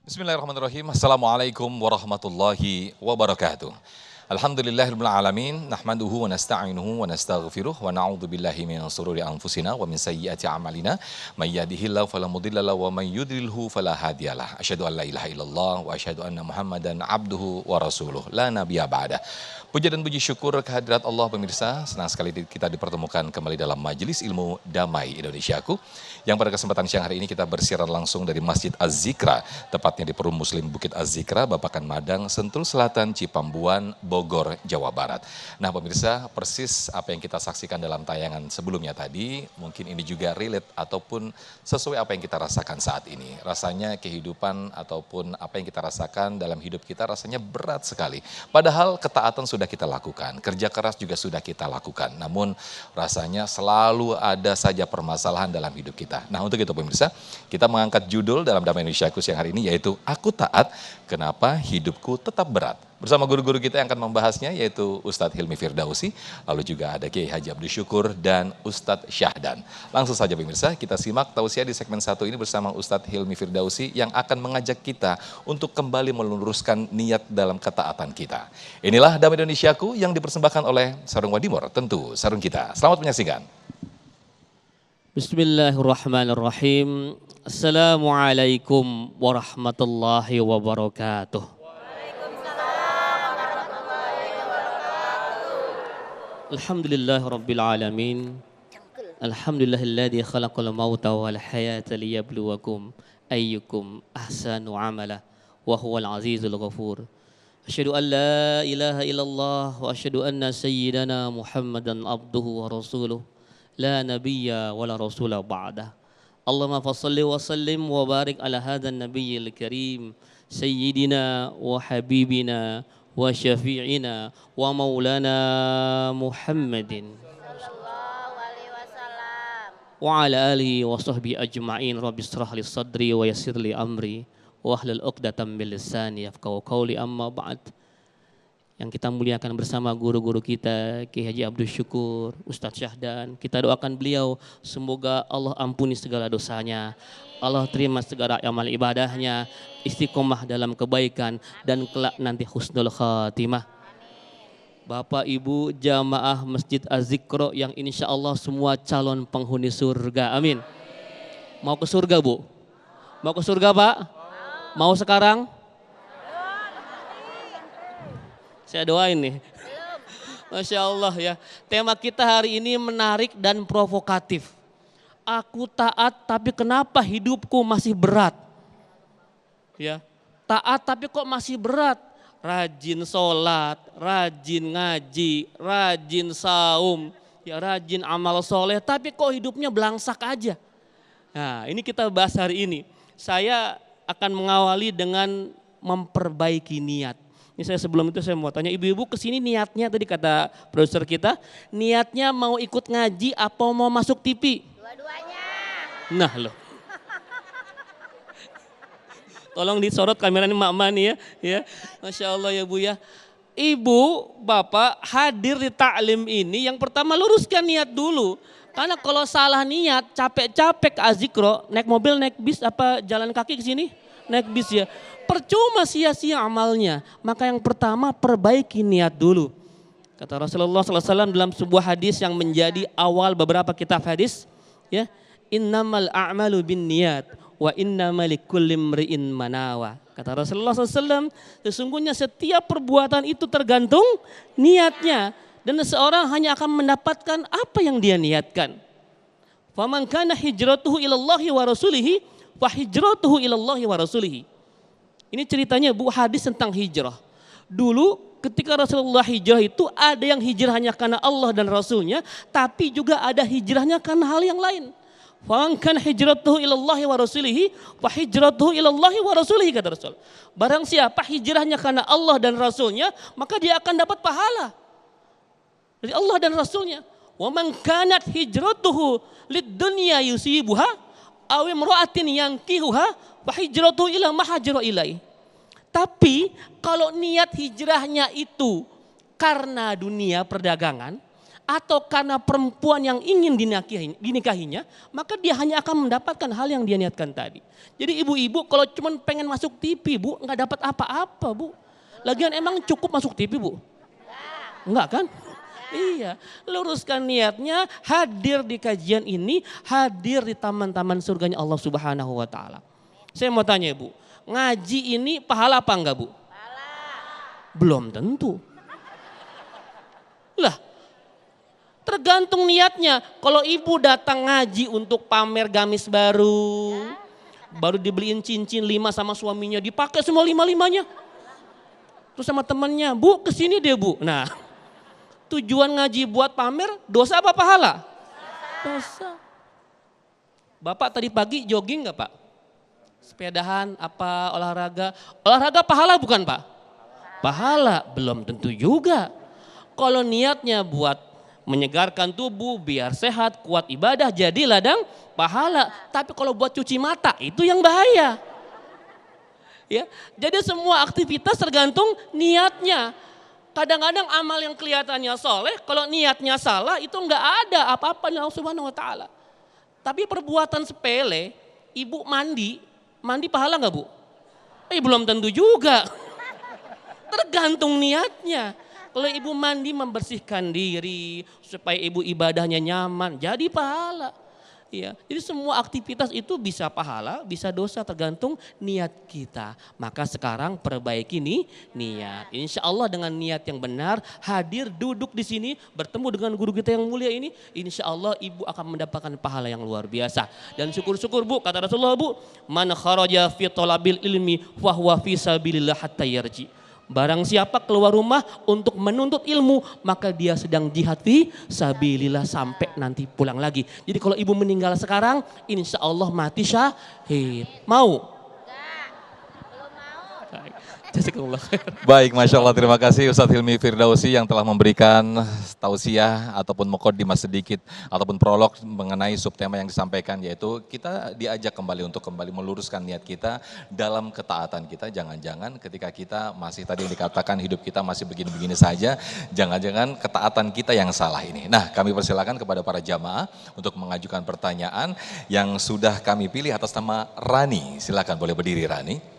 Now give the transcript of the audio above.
Bismillahirrahmanirrahim. Assalamualaikum warahmatullahi wabarakatuh. Alhamdulillahirabbil alamin, nahmaduhu wa nasta'inuhu wa nastaghfiruh wa na'udzu billahi min shururi anfusina wa min sayyiati a'malina. May yahdihillahu fala mudilla lahu wa may yudlilhu fala hadiyalah. Asyhadu an la ilaha illallah wa asyhadu anna Muhammadan abduhu wa rasuluh. La nabiyya ba'da. Puja dan puji syukur kehadirat Allah pemirsa, senang sekali kita dipertemukan kembali dalam Majelis Ilmu Damai Indonesiaku. Yang pada kesempatan siang hari ini kita bersiaran langsung dari Masjid Az-Zikra, tepatnya di Perum Muslim Bukit Az-Zikra, Babakan Madang, Sentul Selatan, Cipambuan, Bogor, Jawa Barat. Nah pemirsa, persis apa yang kita saksikan dalam tayangan sebelumnya tadi, mungkin ini juga relate ataupun sesuai apa yang kita rasakan saat ini. Rasanya kehidupan ataupun apa yang kita rasakan dalam hidup kita rasanya berat sekali. Padahal ketaatan sudah kita lakukan, kerja keras juga sudah kita lakukan. Namun rasanya selalu ada saja permasalahan dalam hidup kita. Nah untuk itu pemirsa, kita mengangkat judul dalam Damai Indonesiaku siang hari ini yaitu Aku Taat, Kenapa Hidupku Tetap Berat. Bersama guru-guru kita yang akan membahasnya yaitu Ustadz Hilmi Firdausi, lalu juga ada Kiai Haji Abdul Syukur dan Ustadz Syahdan. Langsung saja pemirsa, kita simak tausiah di segmen 1 ini bersama Ustadz Hilmi Firdausi yang akan mengajak kita untuk kembali meluruskan niat dalam ketaatan kita. Inilah Damai Indonesiaku yang dipersembahkan oleh Sarung Wadimor, tentu sarung kita. Selamat menyaksikan. Bismillahirrahmanirrahim. Assalamualaikum warahmatullahi wabarakatuh. Alhamdulillahirabbil alamin. Alhamdulillahilladzi khalaqal mauta wal hayata liyabluwakum ayyukum ahsanu amala wa huwal azizul ghafur. Asyhadu an la ilaha illallah wa asyhadu anna sayyidana Muhammadan abduhu wa rasuluh. La nabiyya wa la rasula ba'dah. Allahumma fassalli wa sallim wa barik ala hadzal nabiyyil karim sayyidina wa habibina wa syafi'ina wa maulana Muhammadin wa ala alihi wa sahbihi ajma'in. Rabbi shrah li sadri wa yassir li amri wa hlul 'uqdatam min lisani yafqahu qawli. Amma ba'd. Yang kita muliakan bersama guru-guru kita, Kiai Haji Abdul Syukur, Ustadz Syahdan. Kita doakan beliau, semoga Allah ampuni segala dosanya, Allah terima segala amal ibadahnya, istiqomah dalam kebaikan, dan kelak nanti husnul khatimah. Bapak Ibu jamaah Masjid Az-Zikra yang insya Allah semua calon penghuni surga, amin. Mau ke surga Bu? Mau ke surga Pak? Mau sekarang? Saya doain nih. Masya Allah ya. Tema kita hari ini menarik dan provokatif. Aku taat tapi kenapa hidupku masih berat? Ya, taat tapi kok masih berat? Rajin sholat, rajin ngaji, rajin saum, ya rajin amal soleh, tapi kok hidupnya belangsak aja. Nah ini kita bahas hari ini. Saya akan mengawali dengan memperbaiki niat. Ini sebelum itu saya mau tanya, ibu-ibu kesini niatnya tadi kata produser kita, niatnya mau ikut ngaji apa mau masuk TV? Dua-duanya. Nah loh. Tolong disorot kamera ini Mak Mani ya. Masya Allah ya Bu ya. Ibu, Bapak hadir di taklim ini yang pertama luruskan niat dulu. Karena kalau salah niat, capek-capek ke Az-Zikra, naik mobil, naik bis, apa jalan kaki ke sini? Naik bis ya. Percuma sia-sia amalnya. Maka yang pertama perbaiki niat dulu. Kata Rasulullah SAW dalam sebuah hadis yang menjadi awal beberapa kitab hadis. Ya, innamal a'malu bin niat wa innamal likulli imri'in manawa. Kata Rasulullah SAW, sesungguhnya setiap perbuatan itu tergantung niatnya. Dan seseorang hanya akan mendapatkan apa yang dia niatkan. Faman kana hijratuhu ilallahi wa rasulihi fa hijratuhu ilallahi wa rasulihi. Ini ceritanya Bu, hadis tentang hijrah. Dulu ketika Rasulullah hijrah itu ada yang hijrah hanya karena Allah dan Rasulnya, tapi juga ada hijrahnya karena hal yang lain. Faman kana hijratuhu ilallahi wa rasulihi fa hijratuhu ilallahi wa rasulihi, kata Rasul. Barang siapa hijrahnya karena Allah dan Rasulnya, maka dia akan dapat pahala dari Allah dan Rasulnya. Wa man kanat hijratuhu lid-dunya yusibuha aw imra'atin yankihuha fa hijratuhu ila ma hajara ilai. Tapi kalau niat hijrahnya itu karena dunia perdagangan atau karena perempuan yang ingin dinikahinya, maka dia hanya akan mendapatkan hal yang dia niatkan tadi. Jadi ibu-ibu kalau cuma pengen masuk TV, Bu, nggak dapat apa-apa, Bu. Lagian emang cukup masuk TV, Bu? Enggak kan? Iya, luruskan niatnya, hadir di kajian ini, hadir di taman-taman surganya Allah Subhanahu wa taala. Saya mau tanya, Bu, ngaji ini pahala apa enggak, Bu? Pahala. Belum tentu. Lah, tergantung niatnya. Kalau ibu datang ngaji untuk pamer gamis baru, baru dibeliin cincin 5 sama suaminya, dipakai semua 5-5-nya. Terus sama temannya, Bu kesini deh, Bu. Nah, tujuan ngaji buat pamer, dosa apa pahala? Dosa. Bapak tadi pagi jogging gak, Pak? Sepedahan, apa, olahraga? Olahraga pahala bukan, Pak? Pahala, belum tentu juga. Kalau niatnya buat menyegarkan tubuh, biar sehat, kuat ibadah, jadi ladang pahala. Tapi kalau buat cuci mata, itu yang bahaya. Ya, jadi semua aktivitas tergantung niatnya. Kadang-kadang amal yang kelihatannya soleh, kalau niatnya salah itu enggak ada apa-apa Allah Subhanahu wa taala. Tapi perbuatan sepele, ibu mandi pahala enggak, Bu? Belum tentu juga. Tergantung niatnya. Kalau ibu mandi membersihkan diri supaya ibu ibadahnya nyaman, jadi pahala. Ya, jadi semua aktivitas itu bisa pahala, bisa dosa tergantung niat kita. Maka sekarang perbaiki nih niat. Insya Allah dengan niat yang benar, hadir duduk di sini bertemu dengan guru kita yang mulia ini, insya Allah ibu akan mendapatkan pahala yang luar biasa. Dan syukur-syukur, Bu, kata Rasulullah, Bu, man kharaja fi talabil ilmi fa huwa fi sabilillah hatta yarji. Barang siapa keluar rumah untuk menuntut ilmu, maka dia sedang jihad fi sabilillah sampai nanti pulang lagi. Jadi kalau ibu meninggal sekarang, insya Allah mati syahid. Mau? Jazakumullah khair. Baik, Masya Allah, terima kasih Ustadz Hilmi Firdausi yang telah memberikan tausiah ataupun muqaddimah sedikit ataupun prolog mengenai subtema yang disampaikan, yaitu kita diajak kembali untuk kembali meluruskan niat kita dalam ketaatan kita. Jangan-jangan ketika kita masih tadi yang dikatakan hidup kita masih begini-begini saja, jangan-jangan ketaatan kita yang salah ini. Nah, kami persilakan kepada para jamaah untuk mengajukan pertanyaan yang sudah kami pilih atas nama Rani. Silakan boleh berdiri, Rani.